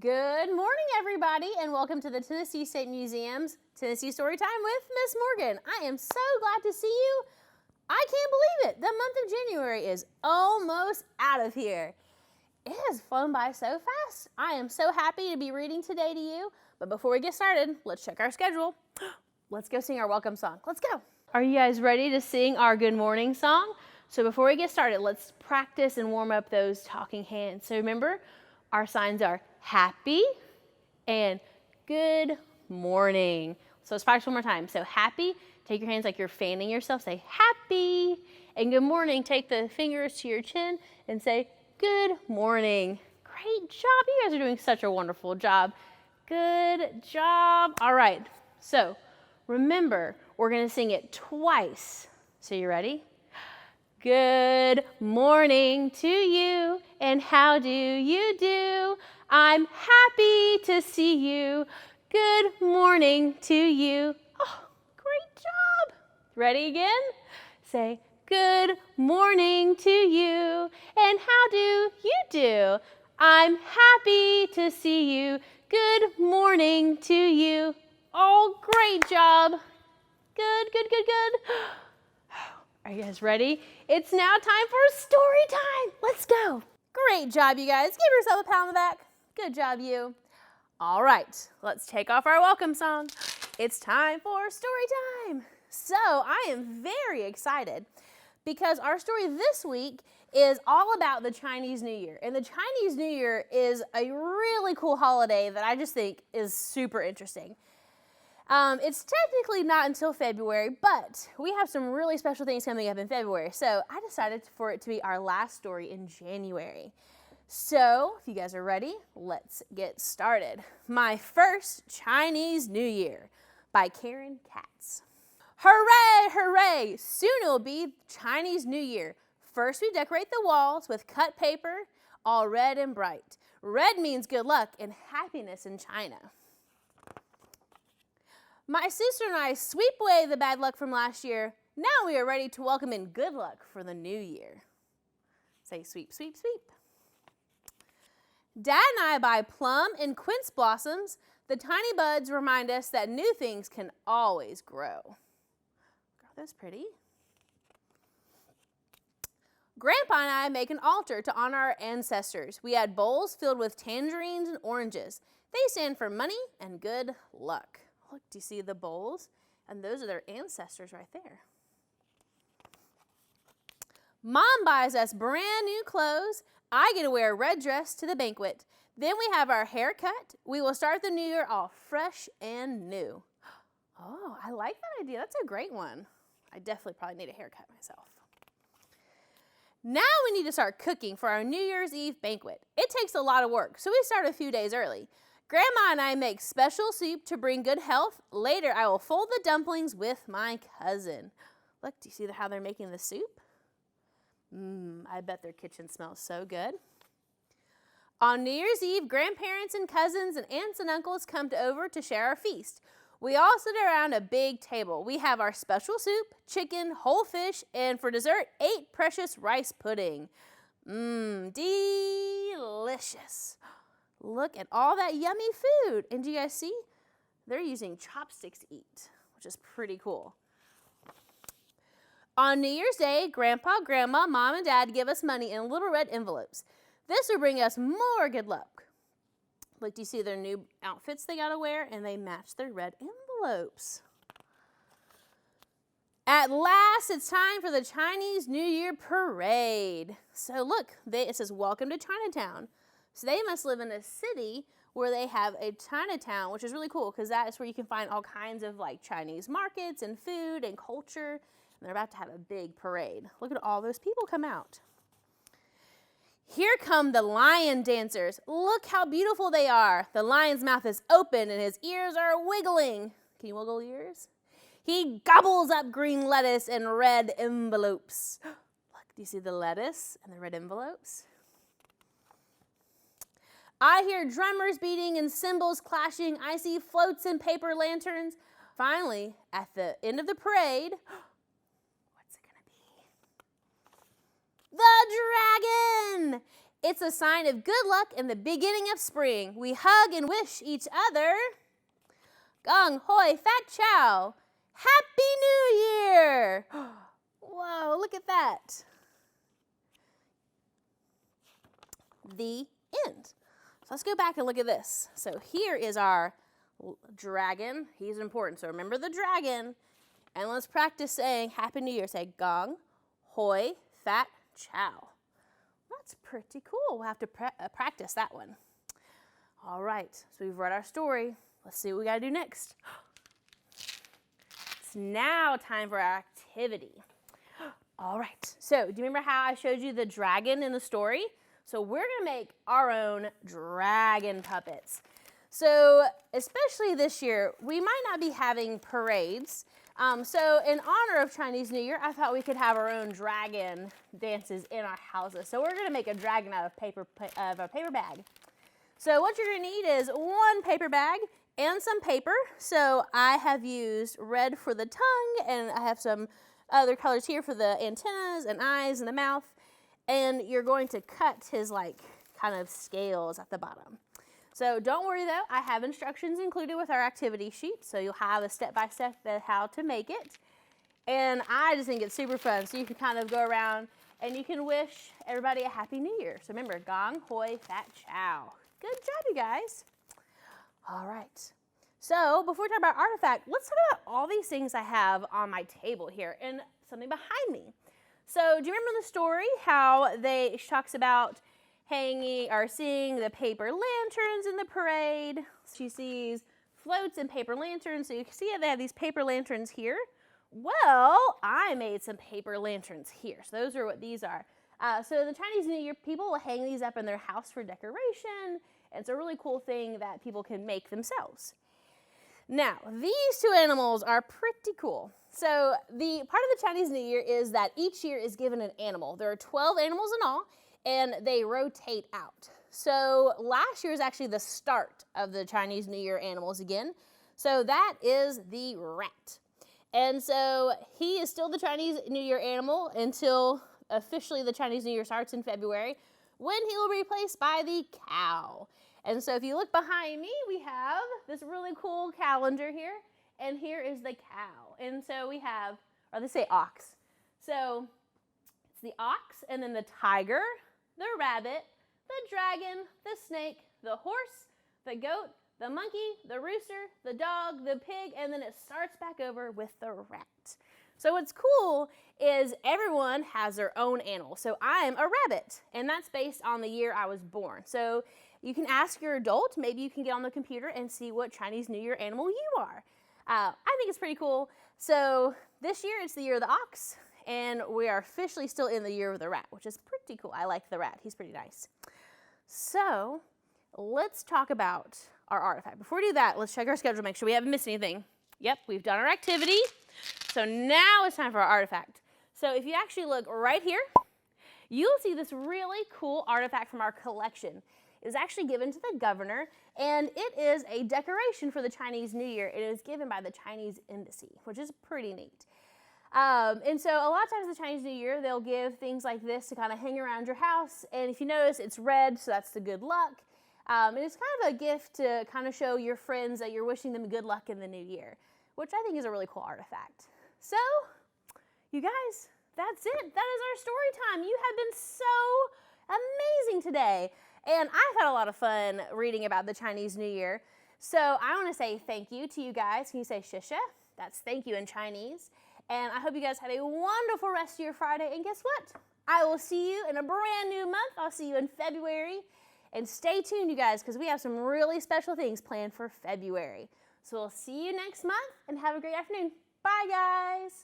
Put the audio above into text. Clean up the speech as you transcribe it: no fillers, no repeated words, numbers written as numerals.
Good morning, everybody, and welcome to the Tennessee State Museum's Tennessee Storytime with Miss Morgan. I am so glad to see you. I can't believe it. The month of January is almost out of here. It has flown by so fast. I am so happy to be reading today to you. But before we get started, let's check our schedule. Let's go sing our welcome song. Let's go. Are you guys ready to sing our good morning song? So before we get started, let's practice and warm up those talking hands. So remember, our signs are happy and good morning. So let's practice one more time. So happy, take your hands like you're fanning yourself, say happy. And good morning, take the fingers to your chin and say good morning. Great job. You guys are doing such a wonderful job. Good job. All right. So remember, we're going to sing it twice. So you ready? Good morning to you, and how do you do? I'm happy to see you. Good morning to you. Oh, great job. Ready again? Say, good morning to you, and how do you do? I'm happy to see you. Good morning to you. Oh, great job. Good, good, good, good. Are you guys ready? It's now time for story time. Let's go. Great job, you guys. Give yourself a pat on the back. Good job, you. All right, let's take off our welcome song. It's time for story time. So I am very excited because our story this week is all about the Chinese New Year. And the Chinese New Year is a really cool holiday that I just think is super interesting. It's technically not until February, but we have some really special things coming up in February. So I decided for it to be our last story in January. So if you guys are ready, let's get started. My First Chinese New Year by Karen Katz. Hooray, hooray! Soon it will be Chinese New Year. First we decorate the walls with cut paper, all red and bright. Red means good luck and happiness in China. My sister and I sweep away the bad luck from last year. Now we are ready to welcome in good luck for the new year. Say sweep, sweep, sweep. Dad and I buy plum and quince blossoms. The tiny buds remind us that new things can always grow. Aren't those pretty? Grandpa and I make an altar to honor our ancestors. We add bowls filled with tangerines and oranges. They stand for money and good luck. Look, do you see the bowls? And those are their ancestors right there. Mom buys us brand new clothes. I get to wear a red dress to the banquet. Then we have our hair cut. We will start the new year all fresh and new. Oh, I like that idea. That's a great one. I definitely probably need a haircut myself. Now we need to start cooking for our New Year's Eve banquet. It takes a lot of work, so we start a few days early. Grandma and I make special soup to bring good health. Later, I will fold the dumplings with my cousin. Look, do you see how they're making the soup? I bet their kitchen smells so good. On New Year's Eve, grandparents and cousins and aunts and uncles come over to share our feast. We all sit around a big table. We have our special soup, chicken, whole fish, and for dessert, 8 precious rice pudding. Delicious. Look at all that yummy food. And do you guys see? They're using chopsticks to eat, which is pretty cool. On New Year's Day, Grandpa, Grandma, Mom, and Dad give us money in little red envelopes. This will bring us more good luck. Look, do you see their new outfits they got to wear? And they match their red envelopes. At last, it's time for the Chinese New Year parade. So look, it says, welcome to Chinatown. So they must live in a city where they have a Chinatown, which is really cool because that is where you can find all kinds of like Chinese markets and food and culture. And they're about to have a big parade. Look at all those people come out. Here come the lion dancers. Look how beautiful they are. The lion's mouth is open and his ears are wiggling. Can you wiggle ears? He gobbles up green lettuce and red envelopes. Look, do you see the lettuce and the red envelopes? I hear drummers beating and cymbals clashing. I see floats and paper lanterns. Finally, at the end of the parade, what's it gonna be? The dragon! It's a sign of good luck and the beginning of spring. We hug and wish each other. Gong hoi fat chow. Happy New Year! Whoa, look at that. The end. So let's go back and look at this. So here is our dragon. He's important. So remember the dragon. And let's practice saying Happy New Year. Say gong hoi fat chow. That's pretty cool. We'll have to practice that one. All right, so we've read our story. Let's see what we got to do next. It's now time for our activity. All right, so do you remember how I showed you the dragon in the story? So we're going to make our own dragon puppets. So especially this year, we might not be having parades. So in honor of Chinese New Year, I thought we could have our own dragon dances in our houses. So we're going to make a dragon out of a paper bag. So what you're going to need is one paper bag and some paper. So I have used red for the tongue, and I have some other colors here for the antennas and eyes and the mouth. And you're going to cut his kind of scales at the bottom. So don't worry though, I have instructions included with our activity sheet, so you'll have a step-by-step how to make it. And I just think it's super fun, so you can kind of go around and you can wish everybody a Happy New Year. So remember, gong hoi fat chow. Good job, you guys. All right, so before we talk about artifact, let's talk about all these things I have on my table here and something behind me. So do you remember the story how she talks about hanging or seeing the paper lanterns in the parade? She sees floats and paper lanterns. So you can see they have these paper lanterns here. Well, I made some paper lanterns here. So those are what these are. So the Chinese New Year, people will hang these up in their house for decoration. It's a really cool thing that people can make themselves. Now, these two animals are pretty cool. So the part of the Chinese New Year is that each year is given an animal. There are 12 animals in all, and they rotate out. So last year is actually the start of the Chinese New Year animals again. So that is the rat. And so he is still the Chinese New Year animal until officially the Chinese New Year starts in February, when he will be replaced by the cow. And so if you look behind me, we have this really cool calendar here, and here is the cow. And so we have, or they say ox. So it's the ox, and then the tiger, the rabbit, the dragon, the snake, the horse, the goat, the monkey, the rooster, the dog, the pig, and then it starts back over with the rat. So what's cool is everyone has their own animal. So I'm a rabbit, and that's based on the year I was born. So you can ask your adult, maybe you can get on the computer and see what Chinese New Year animal you are. I think it's pretty cool. So this year it's the year of the ox, and we are officially still in the year of the rat, which is pretty cool. I like the rat. He's pretty nice. So let's talk about our artifact. Before we do that, let's check our schedule, make sure we haven't missed anything. Yep, we've done our activity. So now it's time for our artifact. So if you actually look right here, you'll see this really cool artifact from our collection. It was actually given to the governor, and it is a decoration for the Chinese New Year. It is given by the Chinese Embassy, which is pretty neat. And so a lot of times the Chinese New Year, they'll give things like this to kind of hang around your house. And if you notice, it's red, so that's the good luck. And it's kind of a gift to kind of show your friends that you're wishing them good luck in the new year, which I think is a really cool artifact. So, you guys, that's it. That is our story time. You have been so amazing today. And I've had a lot of fun reading about the Chinese New Year. So I want to say thank you to you guys. Can you say shisha? That's thank you in Chinese. And I hope you guys have a wonderful rest of your Friday. And guess what? I will see you in a brand new month. I'll see you in February. And stay tuned, you guys, because we have some really special things planned for February. So we'll see you next month, and have a great afternoon. Bye, guys.